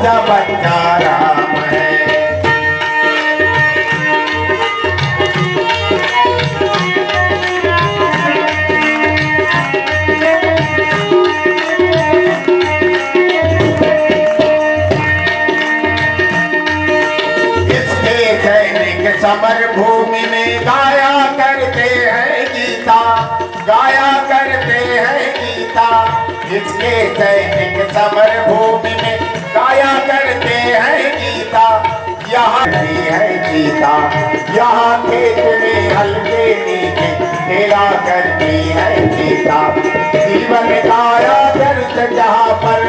बच्चा बच्चा राम है। समर भूमि में गाया करते हैं गीता, गाया करते हैं गीता। इसके सैनिक समर भूमि में गाया करते हैं गीता। यहाँ भी है गीता, यहाँ खेत में हल्के नीचे खेला करती है गीता। जीवन काया दर्द जहाँ पर,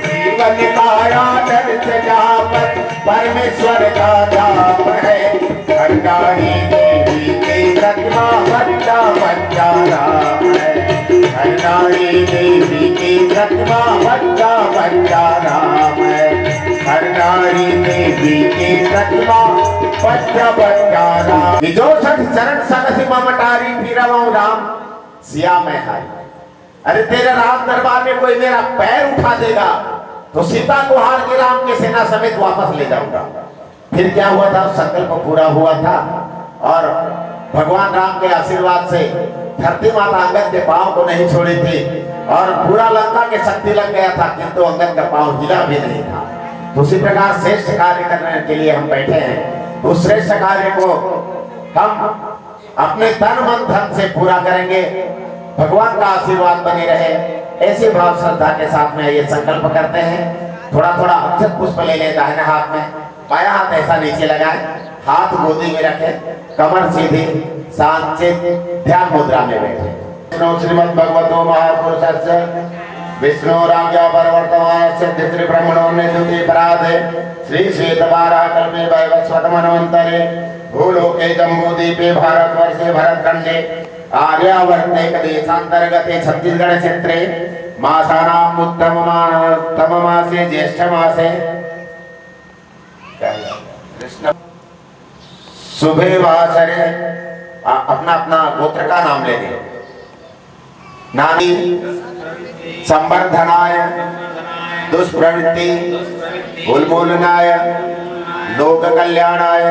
जीवन काया दर्द जहाँ पर परमेश्वर का नाम है। हरनारी देवी की प्रतिमा बच्चा बच्चा राम है। हरनारी देवी की प्रतिमा बच्चा बच्चा राम है। हरनारी देवी की प्रतिमा बच्चा बच्चा राम। जो सठ चरण सनसी ममटारी फिरवाऊं राम सिया में हाय। अरे तेरे राम दरबार में कोई मेरा पैर उठा देगा तो सीता को हार के राम के सेना समेत वापस ले जाऊंगा। फिर क्या हुआ था? संकल्प पूरा हुआ था और भगवान राम के आशीर्वाद से धरती माता अंगद के पांव को नहीं छोड़ी थी और पूरा लंका के शक्ति लग गया था, किंतु अंगद का पांव हिला भी नहीं था। तो उसी प्रकार श्रेष्ठ कार्य करने के लिए हम बैठे हैं। उस श्रेष्ठ कार्य को हम अपने तन मन धन से पूरा करेंगे। भगवान का आशीर्वाद बने रहे, ऐसे भाव श्रद्धा के साथ में ये संकल्प करते हैं। थोड़ा थोड़ा अक्षत पुष्प ले लें दाहिने हाथ में, बायां हाथ ऐसा नीचे लगाएं, हाथ गोदी में रखें, कमर सीधी, शांत चित्त ध्यान मुद्रा में बैठे। श्रीमद् भगवतो महापुरुषस्य विष्णुराज्ञा परवर्तमानस्य तिसृ ब्रह्मणो निधुते पराधे श्री श्वेतवाराह कल्पे वैवस्वत मनवन्तरे भूलोके जम्बूद्वीपे भारतवर्षे भरतखण्डे आर्यावर्ते देशांतर्गते छत्तीसगढ़ क्षेत्रे मासानाम उत्तम मासे ज्येष्ठ मासे कृष्ण शुभे वासरे। अपना अपना गोत्र का नाम ले लें। नानी संवर्धनाय दुष्प्रवृत्ति उन्मूलनाय लोक कल्याणाय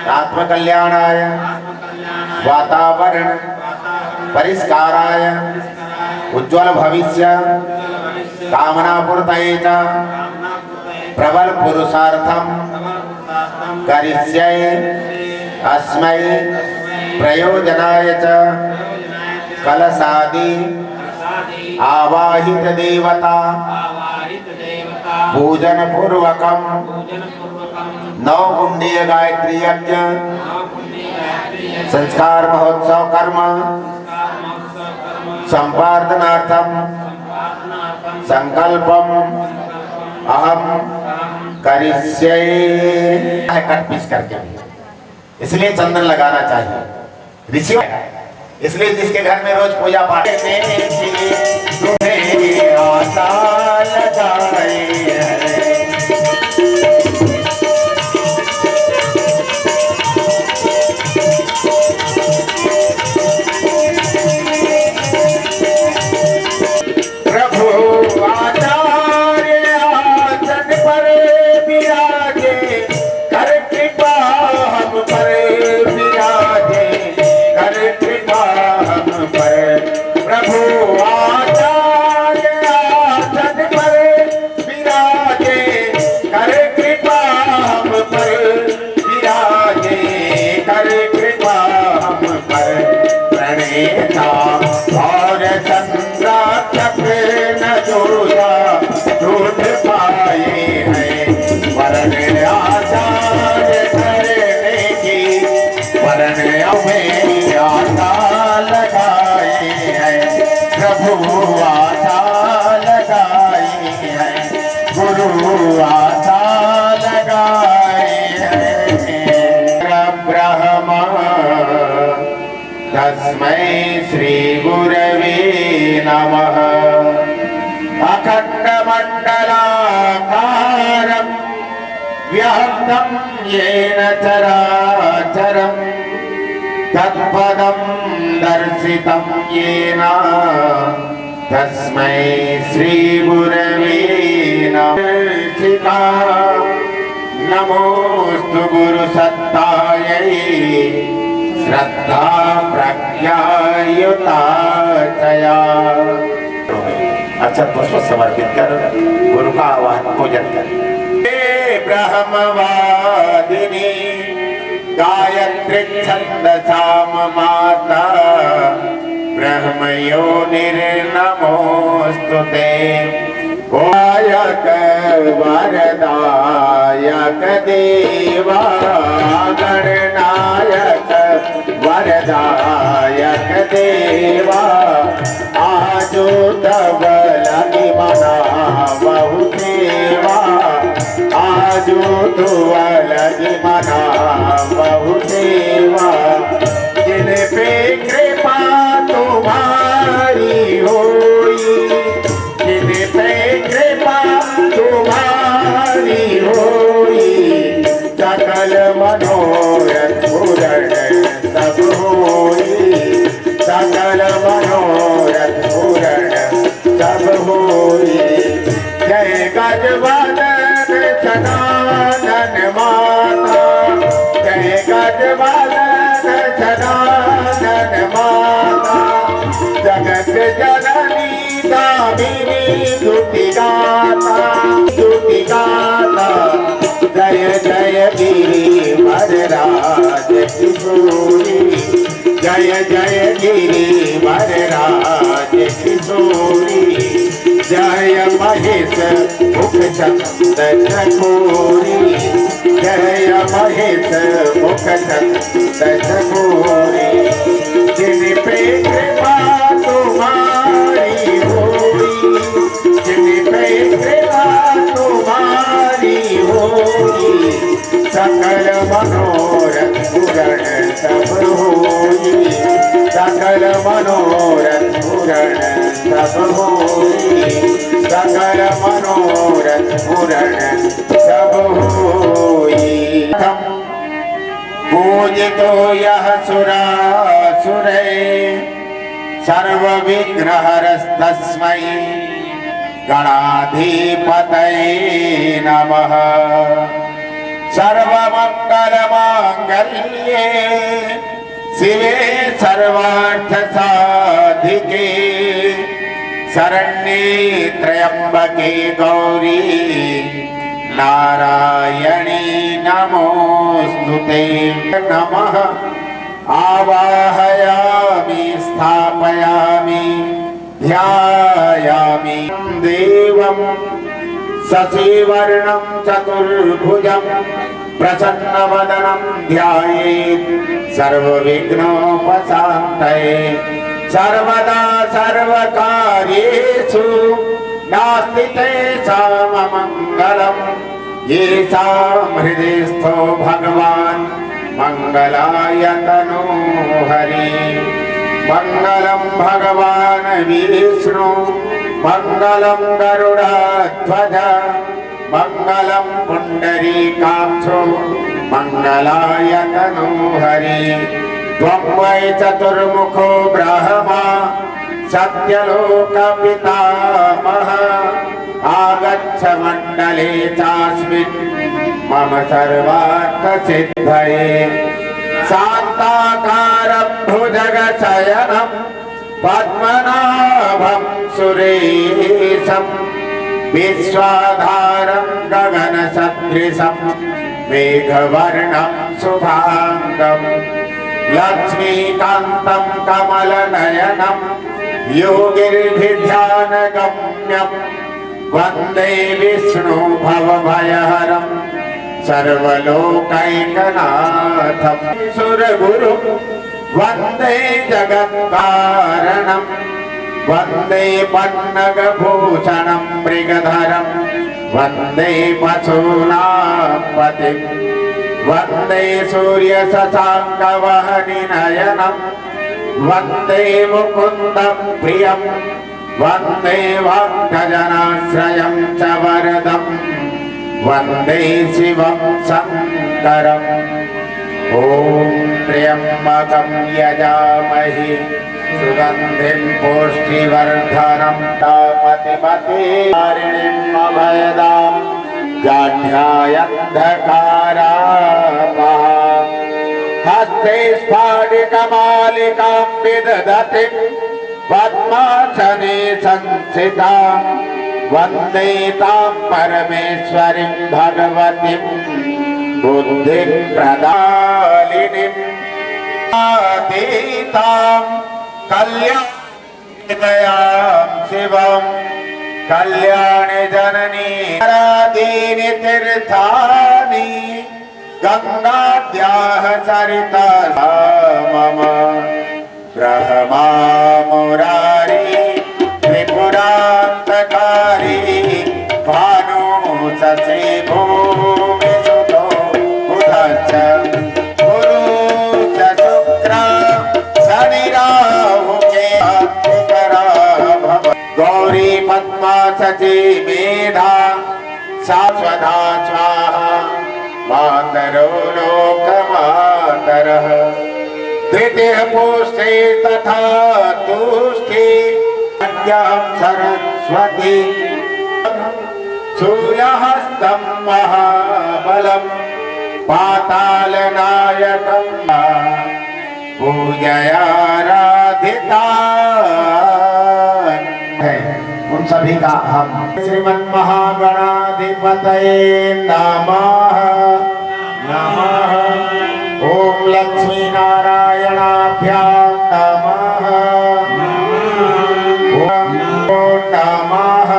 आत्म कल्याणाय वातावरण परिष्काराय उज्ज्वल भविष्य कामना पूर्तये च प्रबल पुरुषार्थम करिष्ये अस्मै प्रयोजनाय च कलशादि आवाहित देवता पूजन पूर्वकम नवकुंडीय गायत्री यज्ञ संस्कार महोत्सव कर्म संपादनार्थम संकल्पम अहम करिष्ये। कट पीस करके इसलिए चंदन लगाना चाहिए ऋषि। इसलिए जिसके घर में रोज पूजा पाठ श्री गुरवे नमः। अखंड मंडलाकारं व्याप्तं येन चराचरं तत्पदं दर्शितं येन तस्मै श्री गुरवे नमः। नमोस्तु गुरु सत्तायै श्रद्धा प्रज्ञायुताचया। अच्छा पुष्प समर्पित कर गुरु का आवाहन पूजन करें। ब्रह्मवादिनी गायत्री छंदसाम माता ब्रह्मयोनिर्नमोस्तुते। गायक वरदायक देवा गणनायक वरदायक देवा आजो तब लगी मना बहु देवा आजो तो लगी मना बहु देवा। जिन पे कृपा तुम्हारी होई जिन पे कृपा तुम्हारी होई सकल मनोरथ पूर्ण सब होई सकल मनोरथ पूर्ण सब होई। जय गजवदन सनातन माता जय गजवदन सनातन माता जगत जननी दामिनी स्तुति गाता जय जय गिरि वरराज किशोरी जय जय गिरि वरराज किशोरी। जय महेश मुख चंद चकोरी जय महेश मुख चंद चकोरी। जिन पे कृपा तुम्हारी होई जिन पे कृपा तुम्हारी होई सकल मनोरथ पूर्ण सब होई सकल मनोरथ पूर्ण सब होई सकल मनोरथ पूर्ण सब होई। पूजितो यः सुरासुरै सर्व विघ्नहरस्तस्मै गणाधिपतये नमः। सर्वमङ्गलमाङ्गल्ये शिवे सर्वार्थसाधिके शरण्ये त्र्यम्बके गौरी नारायणी नमोस्तुते। नमः आवाहयामि स्थापयामि ध्यायामि देवं शशिवर्णं चतुर्भुजं प्रसन्नवदनं ध्यायेत् सर्वविघ्नोपशान्तये। सर्वदा सर्वकार्येषु नास्ति तेषाममङ्गलम् येषां हृदि स्थो भगवान् मंगलाय तनो हरि। मंगलम भगवान विष्णु मंगलम गरुड़ध्वज मंगलम पुंडरीकाक्षो मंगलाय तनो हरि। त्वं वै चतुर्मुखो ब्रह्मा सत्यलोक पितामह आगच्छ मंडले चास्मिन् मम सर्वार्थ सिद्धये। शान्ताकारं भुजगशयनं पद्मनाभं सुरेशं विश्वाधारं गगनसदृशं मेघवर्णं शुभांगं लक्ष्मीकान्तं कमलनयनं योगिर्भिध्यानगम्यं वन्दे विष्णु भवभयहरं सर्वलोकैकनाथं। सुरगुरु वन्दे जगत्कारणं वन्दे पन्नगभूषणं मृगधरं वन्दे पशूनां पतिं वन्दे सूर्यशशाङ्कवहनिनयनं वन्दे मुकुन्दं प्रियं वन्दे भक्तजनाश्रयं च वरदं वन्दे शिवं शङ्करम्। ॐ त्र्यम्बकं यजामहे सुगंधिं पुष्टिवर्धनं तामतिमतिहारिणीम् अभयदां जाढ्यायन्धकारापहा हस्ते स्फाटिकमालिकां विदधतिं पद्मासने संस्थितां वन्दे तां परमेश्वरीं भगवतीं बुद्धिं प्रदालिनीम् आदितां कल्याणदयां शिवं कल्याणि जननी दीनि तीर्थानि गंगाद्याः सरिता मम ब्रह्मा मुरारी त्रिपुरान्तकारी भानु शशि भूमि सुतो बुधश्च गुरु च शुक्र शनि राहु केतुकरा भव गौरी पद्मा सची मेधा शाश्वता स्वाहा मातरो लोकमातरः द्वितीय पुष्टे तथा तुष्टे विद्यां सरस्वती सूर्यहस्तं महाबलं पातालनायकं पूजयाराधिता है। उन सभी का हम श्रीमन्महागणाधिपतये नमः नमः। ओम लक्ष्मी नारायणाभ्यां नमः ओम नमः।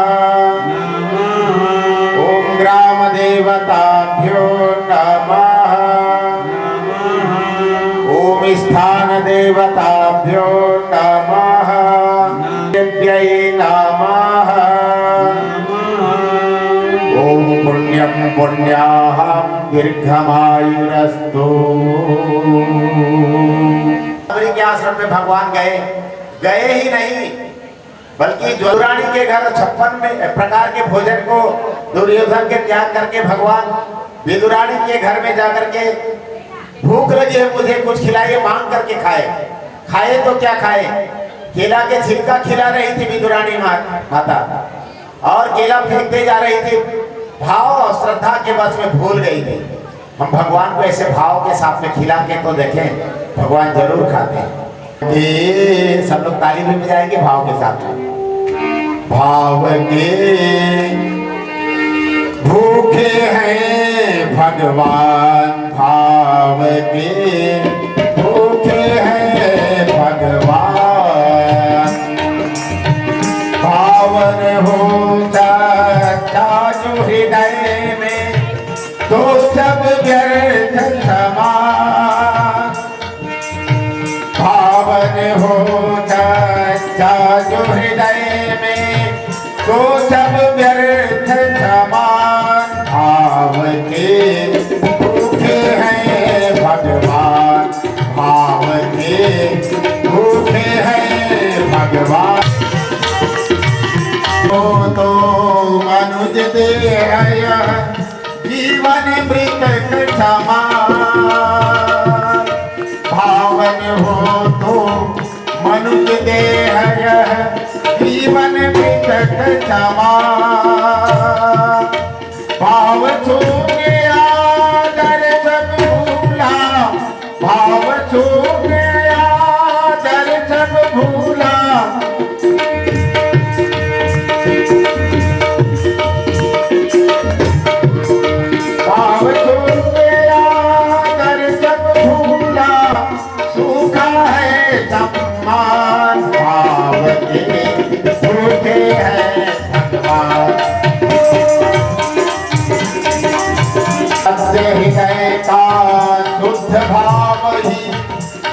ओम ग्राम देवताभ्यो नमः ओम स्थान देवताभ्यो नमः देव्यै नमः। ओम पुण्यं पुण्याहं दीर्घमायुरस्तु। बद्री के आश्रम में भगवान गए ही नहीं बल्कि ज्वलरानी के घर 56 प्रकार के भोजन को दुर्योधन के त्याग करके भगवान विदुरानी के घर में जाकर के भूख लगी है मुझे कुछ खिलाइए मांग करके खाए तो क्या खाए, केला के छिलका खिला रही थी विदुरानी माता और केला फेंकते जा रही थी, भाव और श्रद्धा के बस में भूल गई थी। हम भगवान को ऐसे भाव के साथ में खिला के तो देखें, भगवान जरूर खाते हैं। सब लोग ताली भी बजाएंगे भाव के साथ में। भाव के भूखे हैं भगवान, भाव के भूखे हैं भगवान। पावन हो जो हृदय में तो सब व्यर्थ समान। पावन हो जो हृदय में तो सब व्यर्थ समान। भाव के भूखे हैं भगवान, भाव के भूखे हैं भगवान। तो मनुज देह जीवन मृत समान। भावन हो तो मनुज देह जीवन मृत समान। भाव छू गया दर सब भूला, भाव छू गया दर सब भूला। भाव छू गया दर सब भूला, सूखा है सम्मान। भाव के भूखे हैं भगवान। हृदय का शुद्ध भाव ही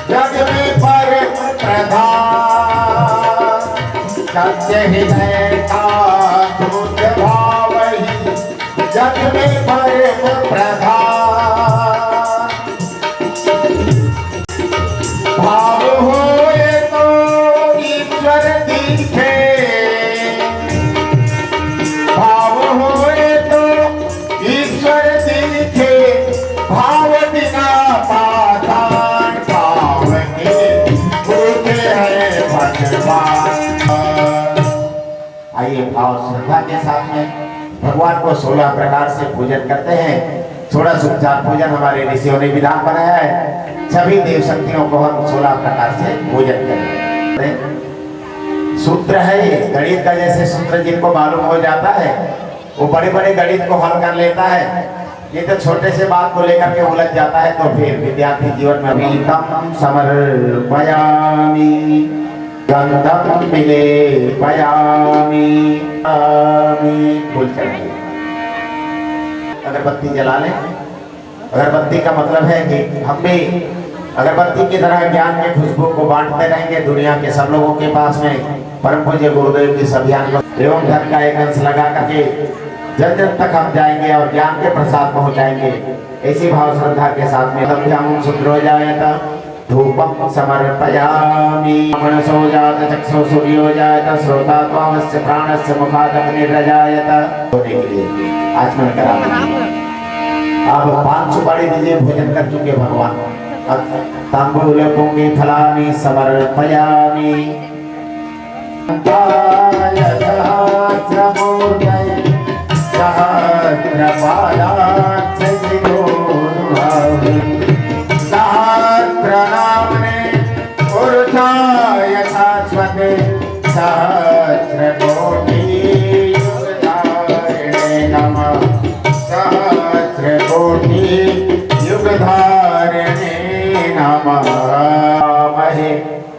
जग में परम प्रधान। सत्य हृदय का शुद्ध भाव ही जग में परम प्रधान। भाव होए तो ईश्वर दिखे, भाव होए तो ईश्वर दिखे। भाव बिना पाधान, भाव के भूखे हैं भाव श्रद्धा के साथ में भगवान को 16 प्रकार से पूजन करते हैं। षोडश उपचार पूजन हमारे ऋषियों ने विधान बनाया है। सभी देव शक्तियों को हम 16 प्रकार से पूजन करें। सूत्र है गणित का, जैसे सूत्र जिनको मालूम हो जाता है वो बड़े बड़े गणित को हल कर लेता है। ये तो छोटे से बात को लेकर के उलझ जाता है, तो फिर विद्यार्थी जीवन में मीतम समर्पयामि गंधम मिले पयामी फूल चढ़ाइए, अगरबत्ती जला लें। अगरबत्ती का मतलब है कि हम भी अगरबत्ती की तरह ज्ञान के खुशबू को बांटते रहेंगे दुनिया के सब लोगों के पास में। परम पूज्य गुरुदेव की अभियान को एवं धन का एक अंश लगा करके जन जन तक हम जाएंगे और ज्ञान के प्रसाद पहुंचाएंगे। ऐसी भाव श्रद्धा के साथ में तभ्याम शुद्रो जायता धूपम समर्पयामि मनसो जात चक्षु सूर्यो जायत श्रोता त्वामस्य प्राणस्य मुखात् अग्निर्जायत। होने के लिए आचमन करा आप 5 सुपारी दीजिए। भोजन कर चुके भगवान। तांबूल पुंगी फलानि समर्पयामि सहस्रनामने पुरुषाय शाश्वते सहस्रकोटि युगधारिणे नमः। सहस्रकोटि युगधारिणे नमः। महे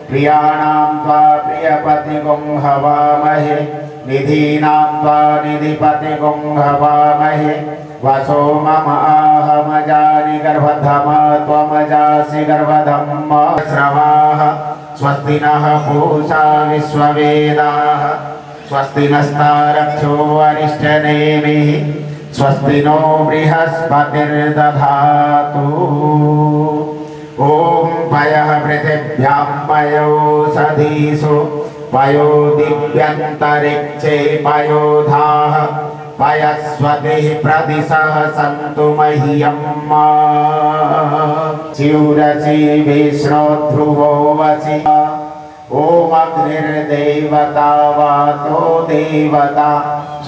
प्रियाणां त्वा प्रियपतिगुं हवामहे निधीनां त्वा निधिपतिगुं हवामहे। वसो मम आहमजानि गर्भधम त्वमजासि गर्भधम। श्रवाः स्वस्ति नः पूषा विश्ववेदाः स्वस्ति नस्तारक्षो अरिष्टनेमिः स्वस्ति नो बृहस्पतिर्दधातु। ओम पयः पृथिव्यां पयो सधीषु पयो दिव्यन्तरिक्षे पयोधाः पयस्वतिः प्रदिशः सन्तु मह्यम्। शिवरसि विष्णो ध्रुवो वसि। ओम अग्निर्देवता वातो देवता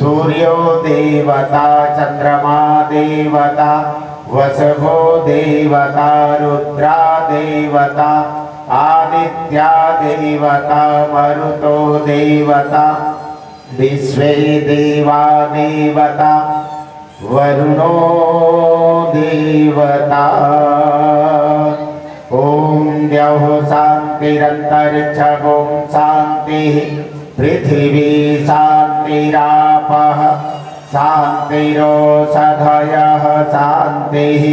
सूर्यो देवता चंद्रमा देवता वसवो देवता रुद्रा देवता आदित्या देवता मरुतो देवता विश्वे देवा देवता वरुणो देवता। ओम द्यौः शान्तिरन्तरिक्षं शान्तिः पृथिवी शान्तिरापः शान्तिरोषधयः शान्तिः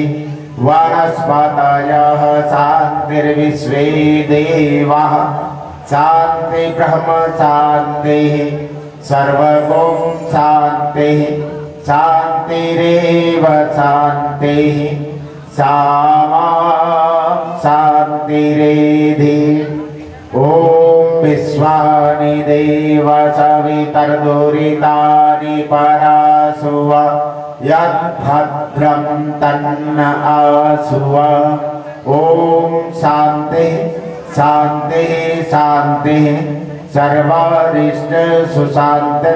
वनस्पतयः शान्तिर्विश्वे देवाः शान्ति ब्रह्म शान्तिः सर्वगुं शान्तिः शान्तिरेव शान्तिः सामा शान्तिरेधि। ओम विश्वानि देव सवितर्दुरितानि परासुव यद्भद्रं तन्न आसुव। ओम शान्तिः शान्तिः शान्तिः सर्वारिष्ट सुशान्तिर्भवतु।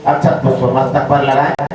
अक्षत पुष्प मस्तक पर लगाएं।